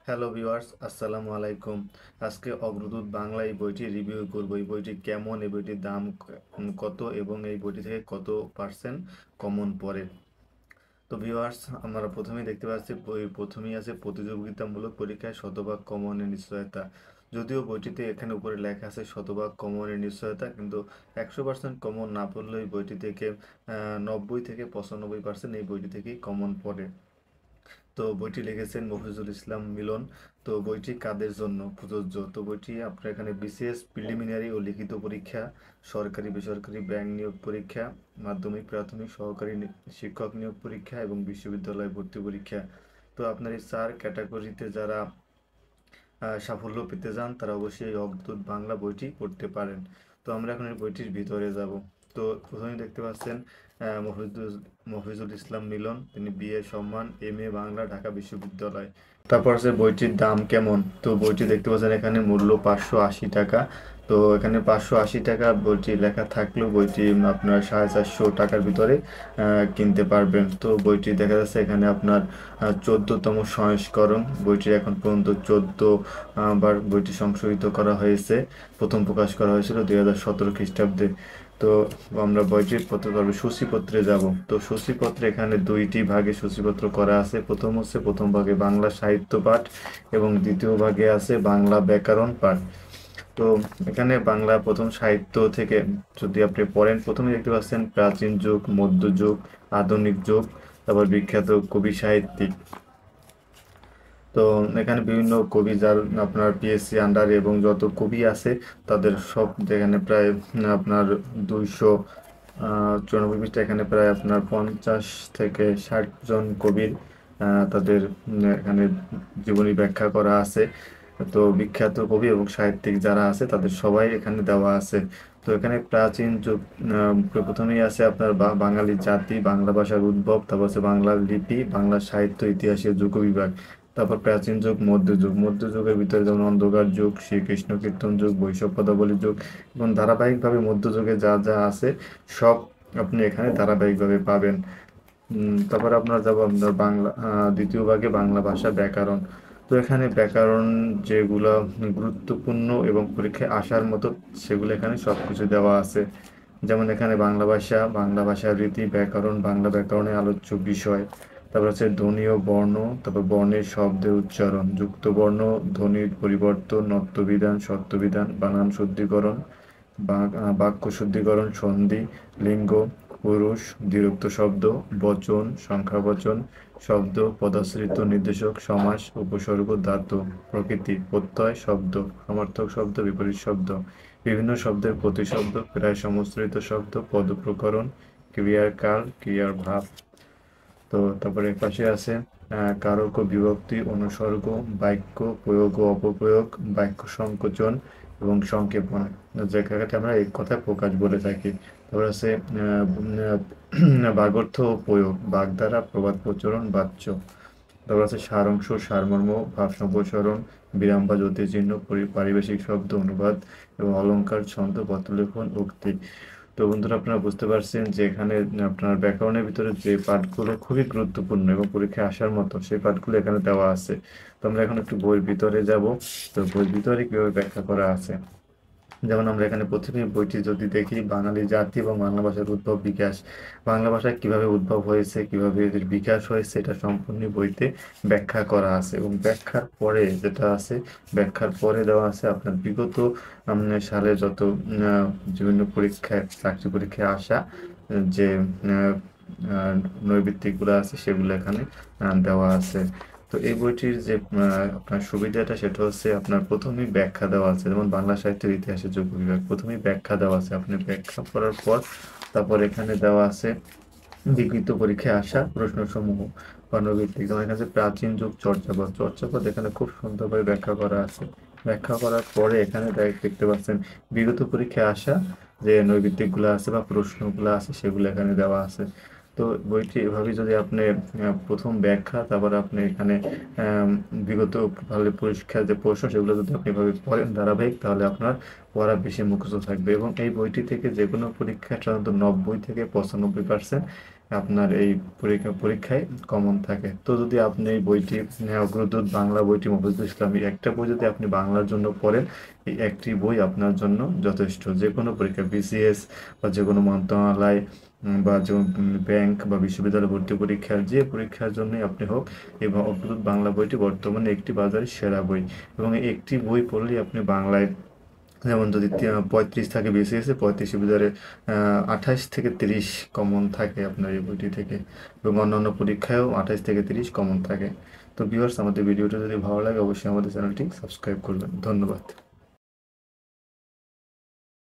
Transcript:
Hello viewers, আসসালামু আলাইকুম। আজকে অগ্রদূত বাংলা এই বইটি রিভিউ করব। এই বইটি কেমন, এই বইটির দাম কত এবং এই বইটি থেকে কত পার্সেন্ট কমন পড়ে। তো ভিউয়ার্স, আমরা প্রথমেই দেখতে পাচ্ছি প্রথমেই আছে প্রতিযোগিতামূলক পরীক্ষায় শতভাগ কমনের নিশ্চয়তা। যদিও বইটিতে এখানে উপরে লেখা আছে শতভাগ কমনের নিশ্চয়তা, কিন্তু 100% কমন না পড়লেও এই বইটি থেকে 90 থেকে 95% এই বইটি থেকেই কমন পড়ে। তো বইটি লিখেছেন মফিজুল ইসলাম মিলন। তো বইটি কাদের জন্য প্রযোজ্য? তো বইটি আপনার এখানে বিসিএস প্রিলিমিনারি ও লিখিত পরীক্ষা, সরকারি বেসরকারি ব্যাংক নিয়োগ পরীক্ষা, মাধ্যমিক প্রাথমিক সহকারী শিক্ষক নিয়োগ পরীক্ষা এবং বিশ্ববিদ্যালয় ভর্তি পরীক্ষা। তো আপনার এই 4 ক্যাটাগরিতে যারা সাফল্য পেতে চান তারা অবশ্যই এই অগ্রদূত বাংলা বইটি পড়তে পারেন। তো আমরা এখন এই বইটির ভিতরে যাব। তো প্রথমেই দেখতে পাচ্ছেন মফিজুল ইসলাম মিলন, তিনি বিএ সম্মান এমএ বাংলা, ঢাকা বিশ্ববিদ্যালয়। তারপর আছে বইটির দাম কেমন। তো বইটি দেখতে পাচ্ছেন এখানে মূল্য 580 টাকা। তো এখানে 580 টাকা বইটি লেখা থাকলেও বইটি আপনার 450 টাকার ভিতরে কিনতে পারবেন। তো বইটি দেখা যাচ্ছে এখানে আপনার 14তম সংস্করণ। বইটি এখন পর্যন্ত 14 বার বইটি সংশোধিত করা হয়েছে। প্রথম প্রকাশ করা হয়েছিল 2017 খ্রিস্টাব্দে। তো আমরা বইটির পত্রে সূচিপত্রে যাব। তো সূচিপত্রে এখানে দুইটি ভাগে সূচিপত্র করা আছে। প্রথম ভাগে বাংলা সাহিত্য পাঠ এবং দ্বিতীয় ভাগে আছে বাংলা ব্যাকরণ পাঠ। তো এখানে বাংলা প্রথম সাহিত্য থেকে যদি আপনি পড়েন, প্রথমে দেখতে পাচ্ছেন প্রাচীন যুগ, মধ্যযুগ, আধুনিক যুগ, তারপর বিখ্যাত কবি সাহিত্যিক। তো এখানে বিভিন্ন কবি যার আপনার পিএসসি আন্ডারে এবং যত কবি আছে তাদের সব এখানে প্রায় আপনার 294 পৃষ্ঠা, এখানে প্রায় আপনার 50 থেকে 60 জন কবির তাদের এখানে জীবনী ব্যাখ্যা করা আছে। তো বিখ্যাত কবি এবং সাহিত্যিক যারা আছে তাদের সবাই এখানে দেওয়া আছে। তো এখানে প্রাচীন যুগ প্রথমেই আছে আপনার বাঙালি জাতি, বাংলা ভাষার উদ্ভব, তারপর আছে বাংলা লিপি, বাংলা সাহিত্য, ইতিহাসের যুগ বিভাগ। তারপর প্রাচীন যুগ, মধ্যযুগ। মধ্যযুগের ভিতরে যেমন অন্ধকার যুগ, শ্রীকৃষ্ণ কীর্তন যুগ, বৈষ্ণব পদাবলী যুগ এবং ধারাবাহিকভাবে মধ্যযুগে যা যা আছে সব আপনি এখানে ধারাবাহিকভাবে পাবেন। তারপর আপনার যাব আপনার বাংলা দ্বিতীয় ভাগে বাংলা ভাষা ব্যাকরণ। তো এখানে ব্যাকরণ যেগুলো গুরুত্বপূর্ণ এবং পরীক্ষায় আসার মতো সেগুলো এখানে সব কিছু দেওয়া আছে। যেমন এখানে বাংলা ভাষার রীতি, ব্যাকরণ, বাংলা ব্যাকরণে আলোচ্য বিষয়। তারপর হচ্ছে ধ্বনি ও বর্ণ, তারপর বর্ণের শব্দের উচ্চারণ, যুক্ত বর্ণ, ধ্বনির পরিবর্তন, নত্যবিধান, সত্যবিধান, বানান শুদ্ধিকরণ, বাক্য শুদ্ধিকরণ, সন্ধি, লিঙ্গ, পুরুষ, দ্বিরুক্ত শব্দ, বচন, সংখ্যাবচন, শব্দ, পদাশ্রিত নির্দেশক, সমাস, উপসর্গ, ধাতু, প্রকৃতি, প্রত্যয়, শব্দ, সমার্থক শব্দ, বিপরীত শব্দ, বিভিন্ন শব্দের প্রতিশব্দ, প্রায় সমস্ত শব্দ, পদপ্রকরণ, ক্রিয়ার কাল, ক্রিয়ার ভাব। তো তারপরে পাশে আছে কারক ও বিভক্তি, অনুসর্গ, বাক্য প্রয়োগ ও অপপ্রয়োগ, বাক্য সংকোচন এবং সংক্ষেপণ, যেটাকে আমরা এক কথায় প্রকাশ বলে থাকি। তারপর আছে বাগর্থ ও প্রয়োগ, বাগধারা, প্রবাদ প্রচলন, বাচ্য। তারপর আছে সারাংশ, সারমর্ম, ভাব সম্প্রসারণ, বিরাম বা জ্যোতির্চিহ্ন, পারিভাষিক শব্দ, অনুবাদ এবং অলংকার, ছন্দ, পত্রলেখন, উক্তি। তো বন্ধুরা, আপনারা বুঝতে পারছেন যে এখানে আপনার ব্যাকরণের ভিতরে যে পাঠগুলো খুবই গুরুত্বপূর্ণ এবং পরীক্ষায় আসার মতো সেই পাঠগুলো এখানে দেওয়া আছে। তো আমরা এখন একটু বইয়ের ভিতরে যাব। তো বইয়ের ভিতরে কিভাবে ব্যাখ্যা করা আছে, যেমন আমরা এখানে প্রথমে বইটি যদি দেখি, বাঙালি জাতি এবং বাংলা ভাষার উদ্ভব বিকাশ। বাংলা ভাষা কিভাবে উদ্ভব হয়েছে, কিভাবে এদের বিকাশ হয়েছে, এটা সম্পূর্ণ বইতে ব্যাখ্যা করা আছে। এবং ব্যাখ্যার পরে যেটা আছে, ব্যাখ্যার পরে দেওয়া আছে আপনার বিগত সালে যত বিভিন্ন পরীক্ষায়, চাকরি পরীক্ষায় আসা যে নৈর্ব্যক্তিকগুলো আছে সেগুলো এখানে দেওয়া আছে। তো এই বইটির যে আপনার সুবিধাটা সেটা হচ্ছে আপনার প্রথমেই ব্যাখ্যা দেওয়া আছে। যেমন বাংলা সাহিত্যের ইতিহাসের যুগ বিভাগ, প্রথমেই ব্যাখ্যা দেওয়া আছে। আপনি ব্যাখ্যা করার পর তারপর এখানে দেওয়া আছে লিখিত পরীক্ষায় আসা প্রশ্নসমূহ গণভিত্তিক। যেমন এখানে যে প্রাচীন যুগ, চর্যাপদ। চর্যাপদ এখানে খুব সুন্দরভাবে ব্যাখ্যা করা আছে। ব্যাখ্যা করার পরে এখানে দেখতে পাচ্ছেন বিগত পরীক্ষায় আসা যে নৈর্ব্যক্তিকগুলো আছে বা প্রশ্নগুলো আছে সেগুলো এখানে দেওয়া আছে। তো বইটি এভাবে যদি আপনি প্রথম ব্যাখ্যা, তারপর আপনি এখানে বিগত ভালো পরীক্ষার যে প্রশ্ন সেগুলো যদি আপনি এভাবে পড়েন ধারাবাহিক, তাহলে আপনার পড়া বেশি মুখস্থ থাকবে। এবং এই বইটি থেকে যে কোনো পরীক্ষায় সাধারণত 90 থেকে 95% আপনার এই পরীক্ষায় কমন থাকে। তো যদি আপনি এই বইটি অগ্রদূত বাংলা বইটি মফিজুল ইসলামী একটা বই যদি আপনি বাংলার জন্য পড়েন, এই একটি বই আপনার জন্য যথেষ্ট। যে কোনো পরীক্ষা, বিসিএস বা যে কোনো মন্ত্রণালয় বা যে ব্যাংক বা বিশ্ববিদ্যালয় ভর্তি পরীক্ষা, যে পরীক্ষার জন্যই আপনি হোক, এবং অগ্রদূত বাংলা বইটি বর্তমানে একটি বাজারের সেরা বই। এবং এই একটি বই পড়লেই আপনি বাংলায়, যেমন যদি 35 থাকে বিসিএসে, 35 ভিতরে 28 থেকে 30 কমন থাকে আপনার এই বইটি থেকে, এবং অন্যান্য পরীক্ষায়ও 28 থেকে 30 কমন থাকে। তো ভিউয়ার্স, আমাদের ভিডিওটা যদি ভালো লাগে অবশ্যই আমাদের চ্যানেলটি সাবস্ক্রাইব করবেন। ধন্যবাদ।